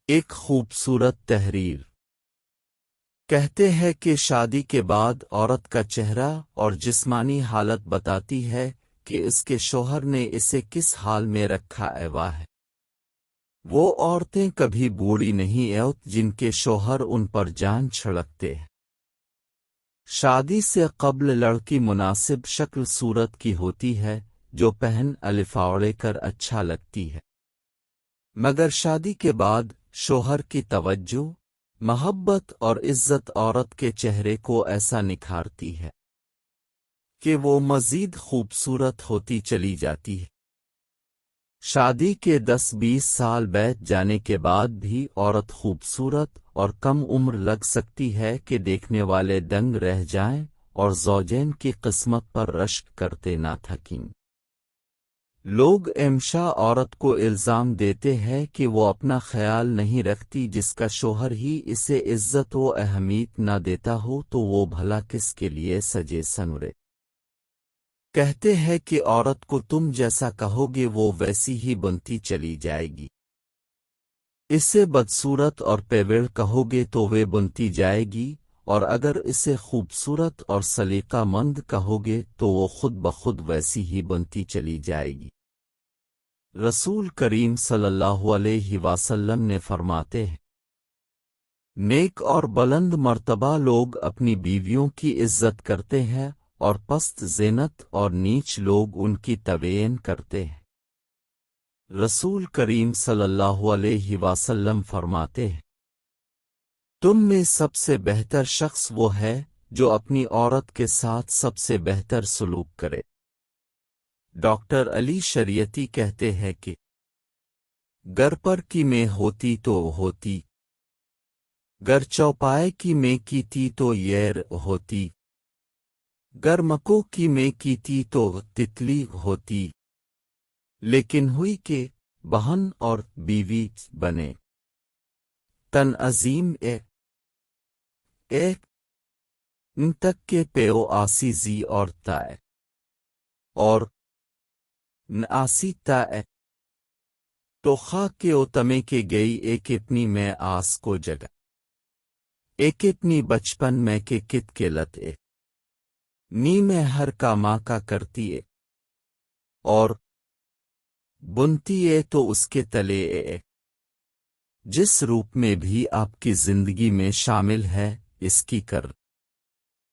ایک خوبصورت تحریر کہتے ہیں کہ شادی کے بعد عورت کا چہرہ اور جسمانی حالت بتاتی ہے کہ اس کے شوہر نے اسے کس حال میں رکھا ہے واہ۔ وہ عورتیں کبھی بوڑھی نہیں ہوت جن کے شوہر ان پر جان چھڑکتے ہیں۔ شادی سے قبل لڑکی مناسب شکل صورت کی ہوتی ہے جو پہن الفاوڑے کر اچھا لگتی ہے، مگر شادی کے بعد شوہر کی توجہ، محبت اور عزت عورت کے چہرے کو ایسا نکھارتی ہے کہ وہ مزید خوبصورت ہوتی چلی جاتی ہے۔ شادی کے 10-20 سال بیت جانے کے بعد بھی عورت خوبصورت اور کم عمر لگ سکتی ہے کہ دیکھنے والے دنگ رہ جائیں اور زوجین کی قسمت پر رشک کرتے نہ تھکیں۔ لوگ ہمیشہ عورت کو الزام دیتے ہیں کہ وہ اپنا خیال نہیں رکھتی، جس کا شوہر ہی اسے عزت و اہمیت نہ دیتا ہو تو وہ بھلا کس کے لیے سجے سنورے۔ کہتے ہیں کہ عورت کو تم جیسا کہو گے وہ ویسی ہی بنتی چلی جائے گی، اسے بدصورت اور پیوڑ کہو گے تو وہ بنتی جائے گی، اور اگر اسے خوبصورت اور سلیقہ مند کہو گے تو وہ خود بخود ویسی ہی بنتی چلی جائے گی۔ رسول کریم صلی اللہ علیہ وسلم نے فرماتے ہیں، نیک اور بلند مرتبہ لوگ اپنی بیویوں کی عزت کرتے ہیں اور پست زینت اور نیچ لوگ ان کی توہین کرتے ہیں۔ رسول کریم صلی اللہ علیہ وسلم فرماتے ہیں، تم میں سب سے بہتر شخص وہ ہے جو اپنی عورت کے ساتھ سب سے بہتر سلوک کرے۔ ڈاکٹر علی شریعتی کہتے ہیں کہ گر پر کی میں ہوتی تو ہوتی، گر چوپائے کی میں کیتی تو یر ہوتی، گر مکو کی میں کیتی تو تتلی ہوتی، لیکن ہوئی کہ بہن اور بیوی بنے تن عظیم ان تک کے پیو آسی زی اور تائے اور ناسی تائے تو خاک کے اوتمے کے گئی ایک اپنی میں آس کو جگہ، ایک اپنی بچپن میں کے کت کے لتے نی میں ہر کا ماں کا کرتی ہے اور بنتی ہے تو اس کے تلے جس روپ میں بھی آپ کی زندگی میں شامل ہے اس کی کر